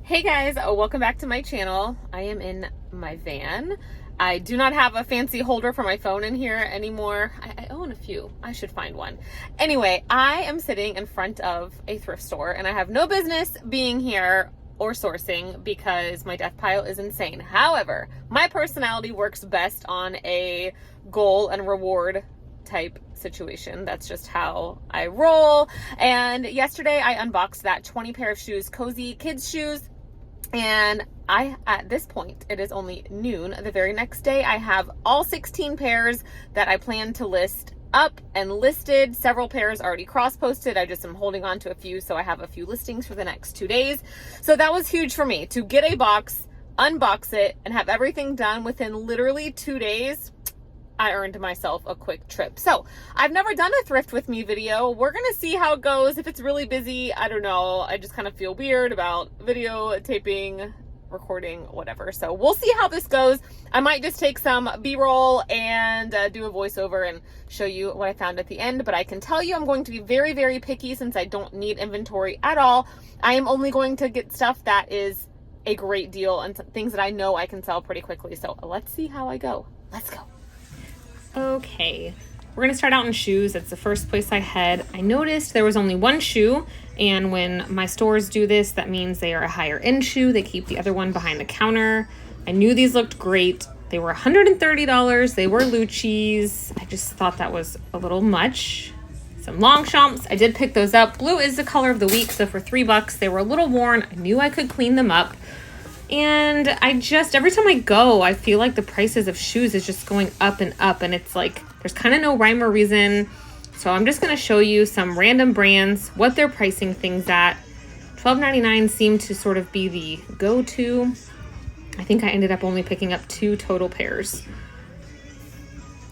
Hey guys, welcome back to my channel. I am in my van. I do not have a fancy holder for my phone in here anymore. I own a few. I should find one. Anyway, I am sitting in front of a thrift store and I have no business being here or sourcing because my death pile is insane. However, my personality works best on a goal and reward type situation. That's just how I roll. And yesterday I unboxed that 20 pair of shoes, Kosei kids shoes. And at this point, it is only noon. The very next day, I have all 16 pairs that I plan to list up and listed. Several pairs already cross-posted. I just am holding on to a few, so I have a few listings for the next 2 days. So that was huge for me to get a box, unbox it, and have everything done within literally 2 days. I earned myself a quick trip. So I've never done a thrift with me video. We're gonna see how it goes. If it's really busy, I don't know. I just kind of feel weird about video taping, recording, whatever. So we'll see how this goes. I might just take some B-roll and do a voiceover and show you what I found at the end. But I can tell you I'm going to be very, very picky since I don't need inventory at all. I am only going to get stuff that is a great deal and some things that I know I can sell pretty quickly. So let's see how I go. Let's go. Okay, we're gonna start out in shoes. That's the first place I head. I noticed there was only one shoe, and when my stores do this, that means they are a higher end shoe. They keep the other one behind the counter. I knew these looked great. They were $130. They were Lucci's. I just thought that was a little much. Some Longchamps, I did pick those up. Blue is the color of the week, so for $3, they were a little worn. I knew I could clean them up. And every time I go, I feel like the prices of shoes is just going up and up, and it's like there's kind of no rhyme or reason. So I'm just going to show you some random brands, what they're pricing things at. $12.99 seemed to sort of be the go-to. I think I ended up only picking up 2 total pairs.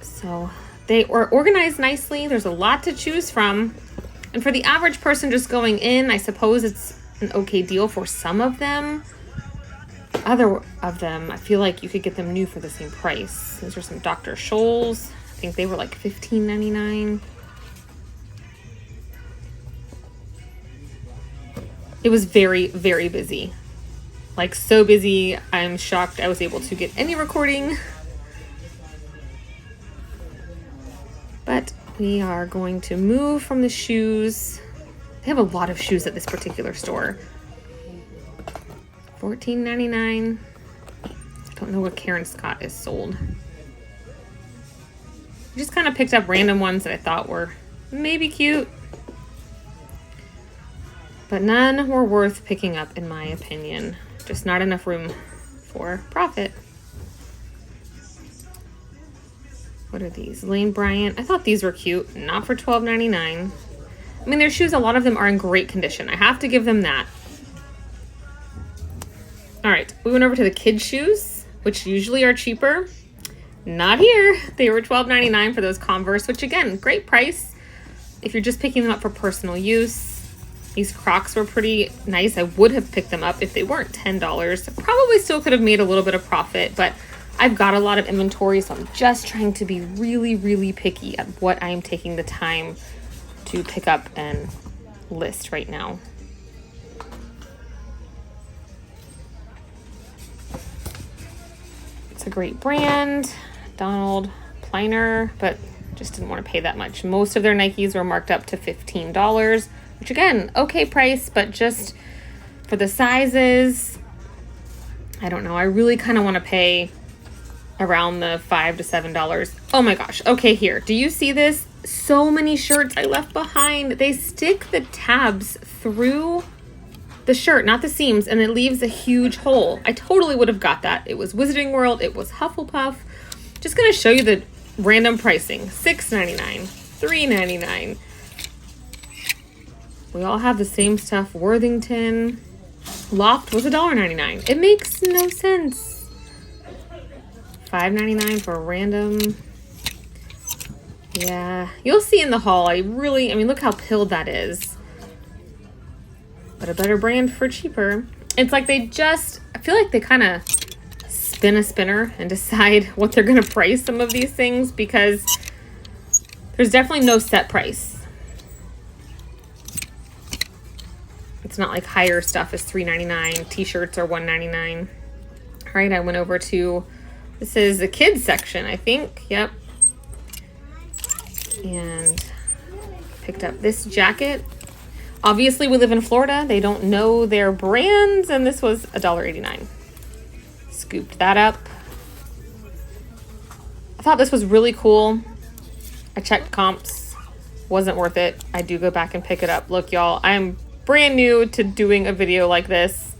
So they are organized nicely. There's a lot to choose from. And for the average person just going in, I suppose it's an okay deal for some of them. Other of them, I feel like you could get them new for the same price. These are some Dr. Scholl's. I think they were like $15.99. It was very, very busy. Like so busy, I'm shocked I was able to get any recording. But we are going to move from the shoes. They have a lot of shoes at this particular store. $14.99. I don't know what Karen Scott is sold. I just kind of picked up random ones that I thought were maybe cute. But none were worth picking up in my opinion. Just not enough room for profit. What are these? Lane Bryant. I thought these were cute. Not for $12.99. I mean, their shoes, a lot of them are in great condition. I have to give them that. All right, we went over to the kids' shoes, which usually are cheaper. Not here. They were $12.99 for those Converse, which again, great price if you're just picking them up for personal use. These Crocs were pretty nice. I would have picked them up if they weren't $10. Probably still could have made a little bit of profit, but I've got a lot of inventory, so I'm just trying to be really, really picky at what I am taking the time to pick up and list right now. A great brand, Donald Pliner, but just didn't want to pay that much. Most of their Nikes were marked up to $15, which again, okay price, but just for the sizes, I don't know. I really kind of want to pay around the $5 to $7. Oh my gosh. Okay, here. Do you see this? So many shirts I left behind. They stick the tabs through the shirt, not the seams, and it leaves a huge hole. I totally would have got that. It was Wizarding World. It was Hufflepuff. Just going to show you the random pricing. $6.99, $3.99. We all have the same stuff. Worthington. Loft was $1.99. It makes no sense. $5.99 for a random. Yeah, you'll see in the haul. I mean, look how pilled that is. But a better brand for cheaper. It's like I feel like they kind of spin a spinner and decide what they're going to price some of these things because there's definitely no set price. It's not like higher stuff is $3.99. T-shirts are $1.99. All right, I went over to, this is the kids section, I think. Yep. And picked up this jacket. Obviously, we live in Florida. They don't know their brands, and this was $1.89. Scooped that up. I thought this was really cool. I checked comps. Wasn't worth it. I do go back and pick it up. Look, y'all, I'm brand new to doing a video like this.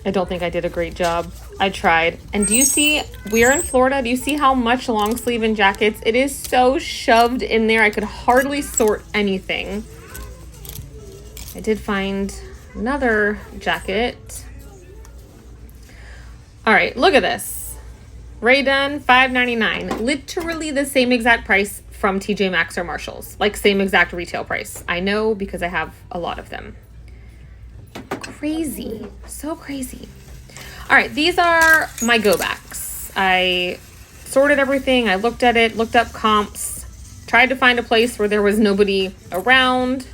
I don't think I did a great job. I tried. And do you see, we're in Florida. Do you see how much long sleeve and jackets? It is so shoved in there. I could hardly sort anything. I did find another jacket. All right, look at this. Ray-Dun, $5.99. Literally the same exact price from TJ Maxx or Marshalls. Like same exact retail price. I know because I have a lot of them. Crazy. So crazy. All right, these are my go-backs. I sorted everything. I looked at it, looked up comps, tried to find a place where there was nobody around.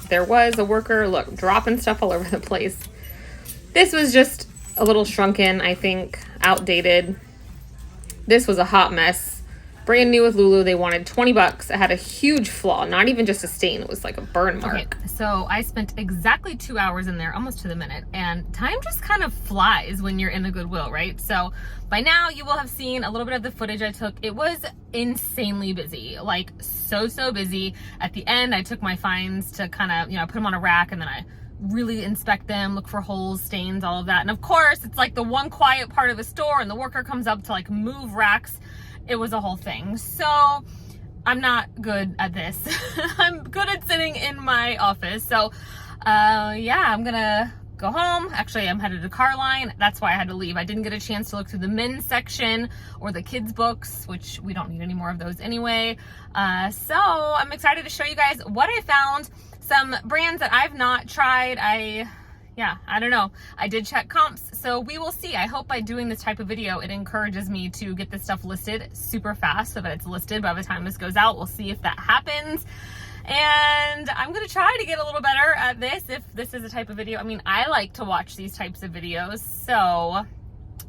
There was a worker, look, dropping stuff all over the place. This was just a little shrunken, I think, outdated. This was a hot mess. Brand new with Lulu. They wanted 20 bucks. It had a huge flaw, not even just a stain. It was like a burn mark. Okay, so I spent exactly 2 hours in there, almost to the minute, and time just kind of flies when you're in a Goodwill, right? So by now you will have seen a little bit of the footage I took. It was insanely busy, like so busy. At the end, I took my finds to kind of, you know, put them on a rack, and then I really inspect them, look for holes, stains, all of that. And of course, it's like the one quiet part of the store, and the worker comes up to like move racks. It was a whole thing. So I'm not good at this. I'm good at sitting in my office. So yeah, I'm gonna go home. Actually, I'm headed to Carline. That's why I had to leave. I didn't get a chance to look through the men's section or the kids books, which we don't need any more of those anyway. So I'm excited to show you guys what I found. Some brands that I've not tried. I don't know. I did check comps, so we will see. I hope by doing this type of video, it encourages me to get this stuff listed super fast so that it's listed by the time this goes out. We'll see if that happens. And I'm going to try to get a little better at this if this is a type of video. I mean, I like to watch these types of videos, so I'll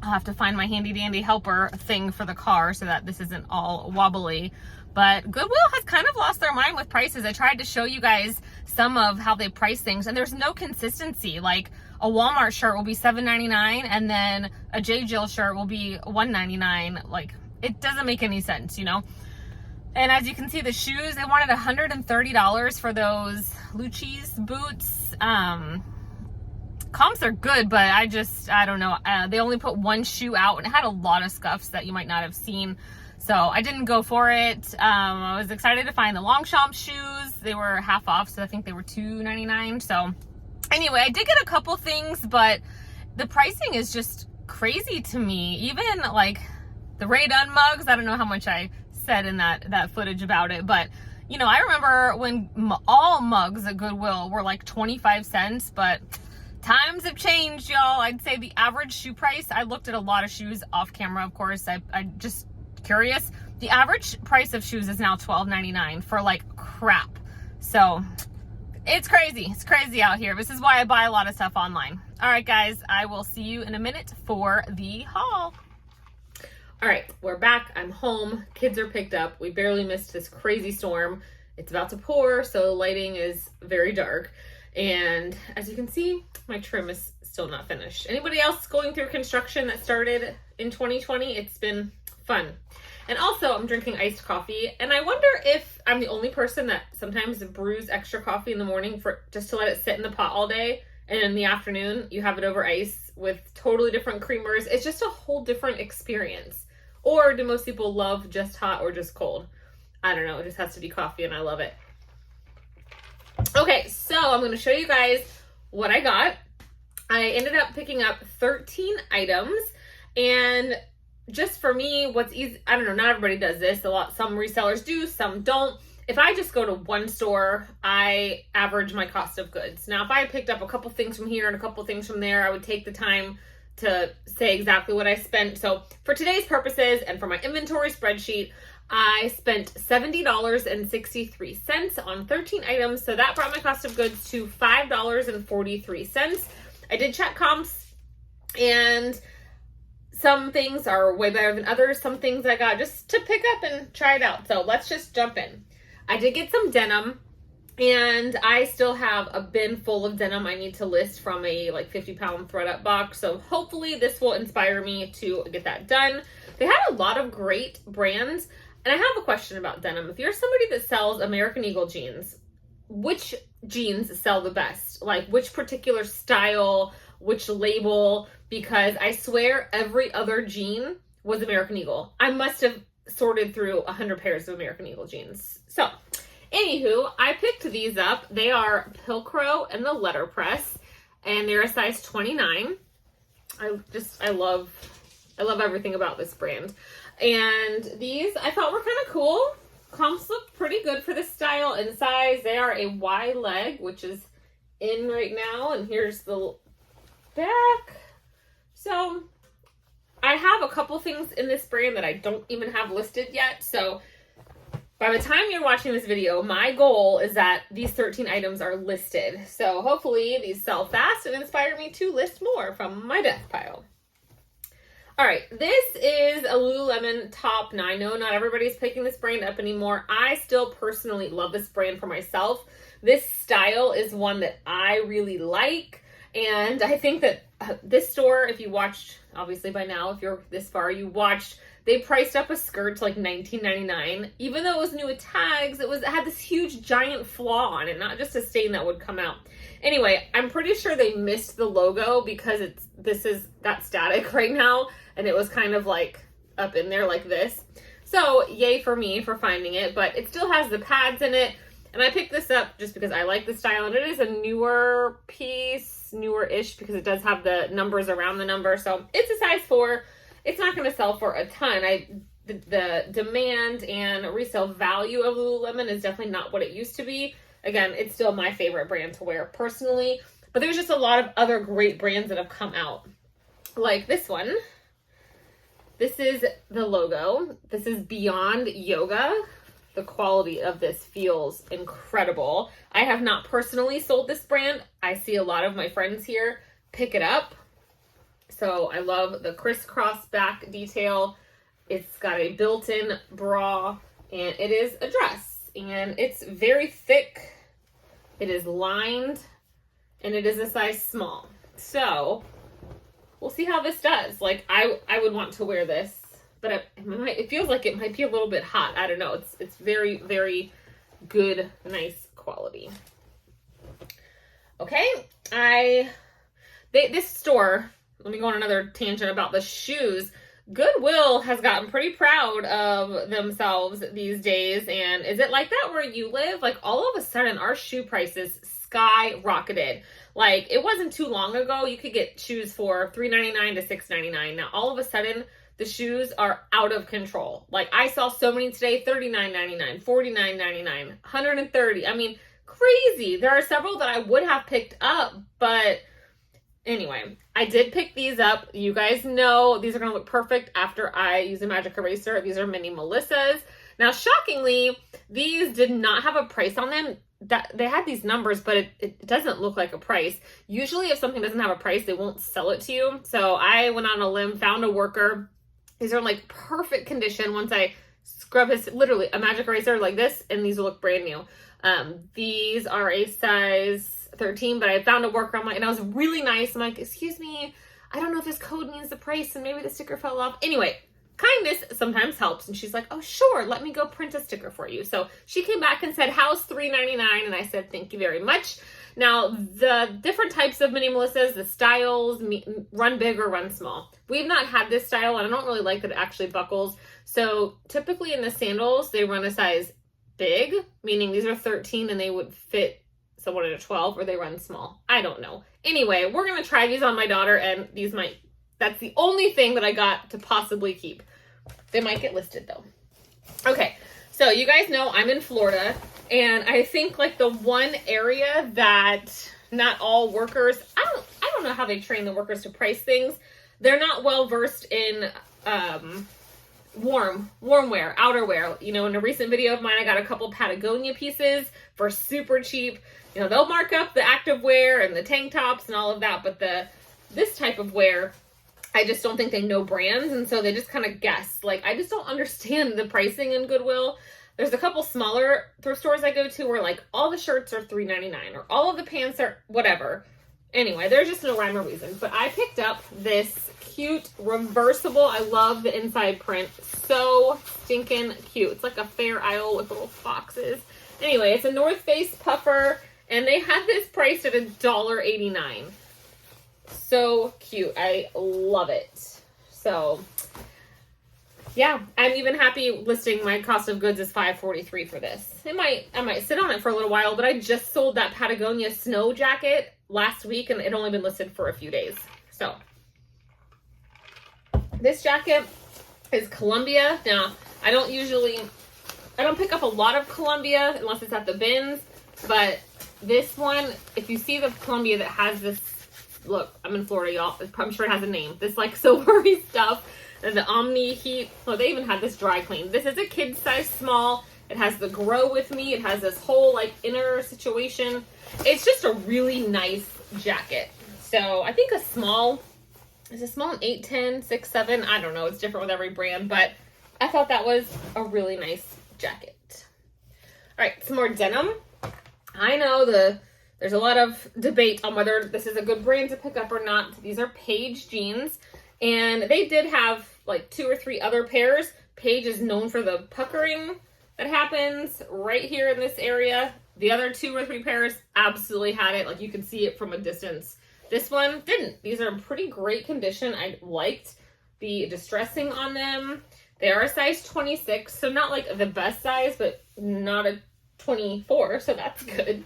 have to find my handy dandy helper thing for the car so that this isn't all wobbly. But Goodwill has kind of lost their mind with prices. I tried to show you guys some of how they price things, and there's no consistency. Like a Walmart shirt will be $7.99, and then a J. Jill shirt will be $1.99. Like, it doesn't make any sense, you know? And as you can see, the shoes, they wanted $130 for those Lucci's boots. Comps are good, but I don't know. They only put one shoe out, and it had a lot of scuffs that you might not have seen. So I didn't go for it. I was excited to find the Longchamp shoes. They were half off, so I think they were $2.99. So anyway, I did get a couple things, but the pricing is just crazy to me. Even like the Ray-Dun mugs, I don't know how much I said in that footage about it, but you know, I remember when all mugs at Goodwill were like 25 cents, but times have changed, y'all. I'd say the average shoe price, I looked at a lot of shoes off camera, of course. I just curious. The average price of shoes is now $12.99 for like crap. So it's crazy. It's crazy out here. This is why I buy a lot of stuff online. All right, guys, I will see you in a minute for the haul. All right, we're back. I'm home. Kids are picked up. We barely missed this crazy storm. It's about to pour, so the lighting is very dark. And as you can see, my trim is still not finished. Anybody else going through construction that started in 2020? It's been fun. And also, I'm drinking iced coffee, and I wonder if I'm the only person that sometimes brews extra coffee in the morning for just to let it sit in the pot all day, and in the afternoon you have it over ice with totally different creamers. It's just a whole different experience. Or do most people love just hot or just cold? I don't know. It just has to be coffee, and I love it. Okay, so I'm going to show you guys what I got. I ended up picking up 13 items, and just for me, what's easy, I don't know, not everybody does this. Some resellers do, some don't. If I just go to one store, I average my cost of goods. Now, if I picked up a couple things from here and a couple things from there, I would take the time to say exactly what I spent. So for today's purposes and for my inventory spreadsheet, I spent $70.63 on 13 items, so that brought my cost of goods to $5.43. I did check comps, and some things are way better than others. Some things I got just to pick up and try it out. So let's just jump in. I did get some denim, and I still have a bin full of denim I need to list from a like 50-pound thread up box. So hopefully this will inspire me to get that done. They had a lot of great brands. And I have a question about denim. If you're somebody that sells American Eagle jeans, which jeans sell the best? Like which particular style, which label? Because I swear every other jean was American Eagle. I must have sorted through 100 pairs of American Eagle jeans. So, anywho, I picked these up. They are Pilcrow and the letterpress, and they're a size 29. I love everything about this brand. And these I thought were kind of cool. Comps look pretty good for this style and size. They are a Y leg, which is in right now. And here's the back. So I have a couple things in this brand that I don't even have listed yet. So by the time you're watching this video, my goal is that these 13 items are listed. So hopefully these sell fast and inspire me to list more from my death pile. All right, this is a Lululemon top. Now, I know not everybody's picking this brand up anymore. I still personally love this brand for myself. This style is one that I really like. And I think that this store, if you watched, obviously by now, if you're this far, you watched, they priced up a skirt to like $19.99. Even though it was new with tags, it had this huge giant flaw on it, not just a stain that would come out. Anyway, I'm pretty sure they missed the logo because this is got static right now. And it was kind of like up in there like this. So yay for me for finding it, but it still has the pads in it. And I picked this up just because I like the style, and it is a newer piece, newer-ish, because it does have the numbers around the number. So it's a size 4. It's not going to sell for a ton. The demand and resale value of Lululemon is definitely not what it used to be. Again, it's still my favorite brand to wear personally, but there's just a lot of other great brands that have come out. Like this one. This is the logo. This is Beyond Yoga. The quality of this feels incredible. I have not personally sold this brand. I see a lot of my friends here pick it up. So I love the crisscross back detail. It's got a built-in bra, and it is a dress. And it's very thick. It is lined, and it is a size small. So we'll see how this does. Like, I would want to wear this, but it feels like it might be a little bit hot. I don't know. It's very, very good, nice quality. Okay, this store, let me go on another tangent about the shoes. Goodwill has gotten pretty proud of themselves these days. And is it like that where you live? Like all of a sudden our shoe prices skyrocketed. Like it wasn't too long ago you could get shoes for $3.99 to $6.99. Now all of a sudden the shoes are out of control. Like I saw so many today, $39.99, $49.99, $130. I mean, crazy. There are several that I would have picked up, but anyway, I did pick these up. You guys know these are going to look perfect after I use a magic eraser. These are mini Melissas. Now, shockingly, these did not have a price on them. That they had these numbers, but it doesn't look like a price. Usually, if something doesn't have a price, they won't sell it to you. So I went on a limb, found a worker. These are in like perfect condition. Once I scrub his, literally a magic eraser like this, and these will look brand new. These are a size 13, but I found a worker online and I was really nice. I'm like, excuse me, I don't know if this code means the price and maybe the sticker fell off. Anyway, kindness sometimes helps. And she's like, oh, sure, let me go print a sticker for you. So she came back and said, how's $3.99? And I said, thank you very much. Now, the different types of mini Melissas, the styles, run big or run small. We've not had this style, and I don't really like that it actually buckles. So typically in the sandals, they run a size big, meaning these are 13 and they would fit someone in a 12, or they run small. I don't know. Anyway, we're going to try these on my daughter, and these might, that's the only thing that I got to possibly keep. They might get listed though. Okay. So you guys know I'm in Florida, and I think like the one area that not all workers, I don't know how they train the workers to price things. They're not well versed in warm wear, outerwear. You know, in a recent video of mine, I got a couple Patagonia pieces for super cheap. You know, they'll mark up the active wear and the tank tops and all of that, but this type of wear, I just don't think they know brands, and so they just kind of guess. Like, I just don't understand the pricing in Goodwill. There's a couple smaller thrift stores I go to where, like, all the shirts are $3.99 or all of the pants are whatever. Anyway, there's just no rhyme or reason. But I picked up this cute reversible. I love the inside print. So stinking cute. It's like a Fair Isle with little foxes. Anyway, it's a North Face puffer, and they had this priced at $1.89. So cute. I love it. So yeah, I'm even happy listing my cost of goods is $5.43 for this. I might sit on it for a little while, but I just sold that Patagonia snow jacket last week and it only been listed for a few days. So this jacket is Columbia. Now, I don't pick up a lot of Columbia unless it's at the bins, but this one, if you see the Columbia that has this, look, I'm in Florida, y'all. I'm sure it has a name. This like silvery stuff. And the Omni Heat. Oh, they even had this dry clean. This is a kid size small. It has the grow with me. It has this whole like inner situation. It's just a really nice jacket. So I think is a small an 8, 10, 6, 7. I don't know. It's different with every brand, but I thought that was a really nice jacket. All right, some more denim. I know there's a lot of debate on whether this is a good brand to pick up or not. These are Paige jeans. And they did have like 2 or 3 other pairs. Paige is known for the puckering that happens right here in this area. The other 2 or 3 pairs absolutely had it. Like you could see it from a distance. This one didn't. These are in pretty great condition. I liked the distressing on them. They are a size 26, so not like the best size, but not a 24, so that's good.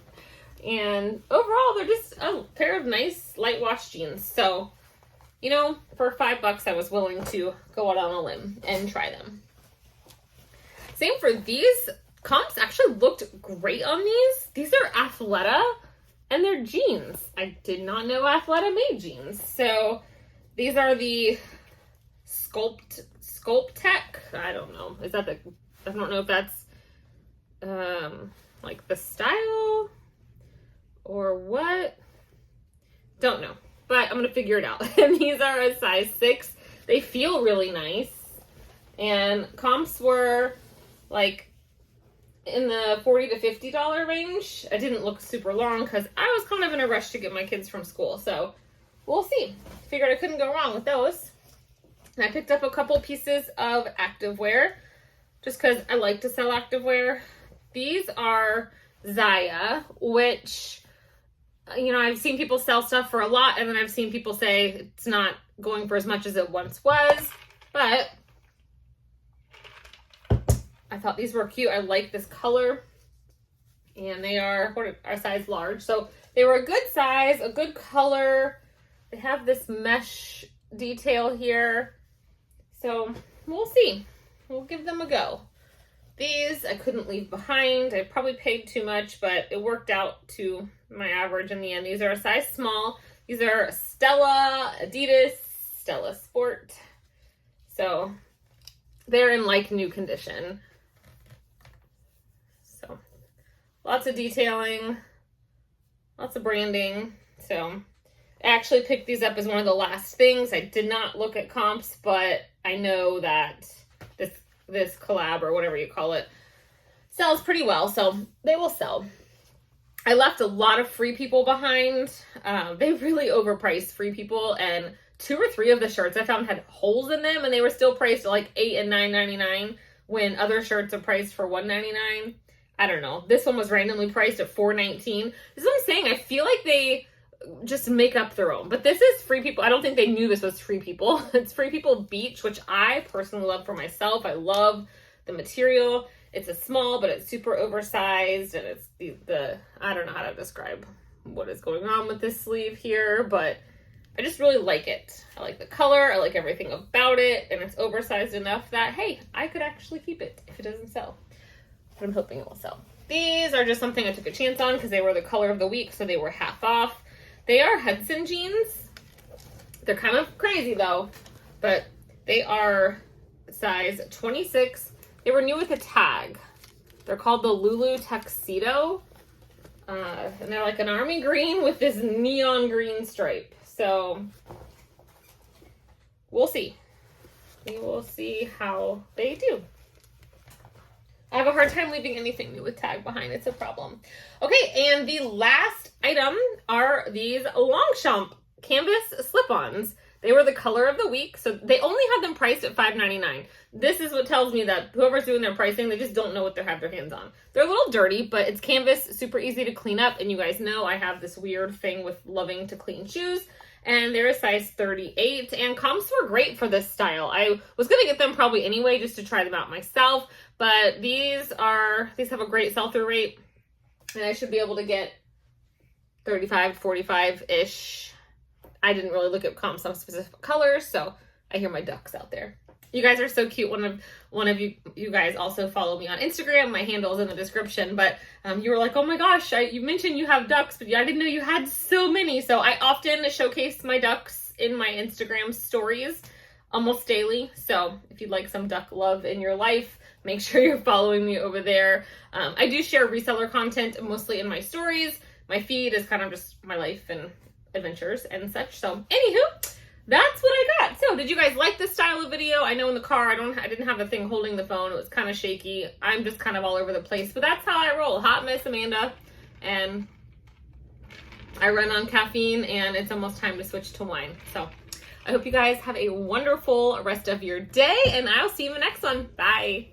And overall, they're just a pair of nice light wash jeans. So, you know, for $5, I was willing to go out on a limb and try them. Same for these. Comps actually looked great on these. These are Athleta, and they're jeans. I did not know Athleta made jeans. So these are the Sculptec. I don't know. I don't know if that's like the style or what. Don't know. But I'm going to figure it out. And these are a size 6. They feel really nice. And comps were like in the $40 to $50 range. I didn't look super long because I was kind of in a rush to get my kids from school. So we'll see. Figured I couldn't go wrong with those. And I picked up a couple pieces of activewear just because I like to sell activewear. These are Zaya, which, you know, I've seen people sell stuff for a lot, and then I've seen people say it's not going for as much as it once was, but I thought these were cute. I like this color, and they are size large, so they were a good size, a good color. They have this mesh detail here, so we'll see. We'll give them a go. These I couldn't leave behind. I probably paid too much, but it worked out to my average in the end. These are a size small. These are Stella, Adidas, Stella Sport. So they're in like new condition. So lots of detailing, lots of branding. So I actually picked these up as one of the last things. I did not look at comps, but I know that this collab or whatever you call it sells pretty well, so they will sell. I left a lot of Free People behind. They really overpriced Free People, and 2 or 3 of the shirts I found had holes in them, and they were still priced at like $8 and $9.99 when other shirts are priced for $1.99. I don't know. This one was randomly priced at $4.19. This is what I'm saying. I feel like they just make up their own. But this is Free People. I don't think they knew this was Free People. It's Free People Beach, which I personally love for myself. I love the material. It's a small, but it's super oversized, and it's the I don't know how to describe what is going on with this sleeve here, but I just really like it. I like the color. I like everything about it, and it's oversized enough that, hey, I could actually keep it if it doesn't sell. But I'm hoping it will sell. These are just something I took a chance on because they were the color of the week, so they were half off. They are Hudson jeans. They're kind of crazy though, but they are size 26. They were new with a tag. They're called the Lulu Tuxedo. And they're like an army green with this neon green stripe. So we'll see. We will see how they do. I have a hard time leaving anything new with tag behind. It's a problem. Okay, and the last item are these Longchamp canvas slip-ons. They were the color of the week, so they only have them priced at $5.99. This is what tells me that whoever's doing their pricing, they just don't know what they have their hands on. They're a little dirty, but it's canvas, super easy to clean up, and you guys know I have this weird thing with loving to clean shoes, and they're a size 38, and comps were great for this style. I was going to get them probably anyway just to try them out myself, but these have a great sell-through rate, and I should be able to get 35, 45-ish. I didn't really look at comps on specific colors, so I hear my ducks out there. You guys are so cute. One of you guys also follow me on Instagram. My handle is in the description, but you were like, oh my gosh, you mentioned you have ducks, but I didn't know you had so many. So I often showcase my ducks in my Instagram stories almost daily. So if you'd like some duck love in your life, make sure you're following me over there. I do share reseller content mostly in my stories. My feed is kind of just my life and adventures and such. So anywho, that's what I got. So did you guys like this style of video? I know in the car I didn't have a thing holding the phone. It was kind of shaky. I'm just kind of all over the place, but that's how I roll. Hot mess Amanda, and I run on caffeine, and it's almost time to switch to wine. So I hope you guys have a wonderful rest of your day, and I'll see you in the next one. Bye.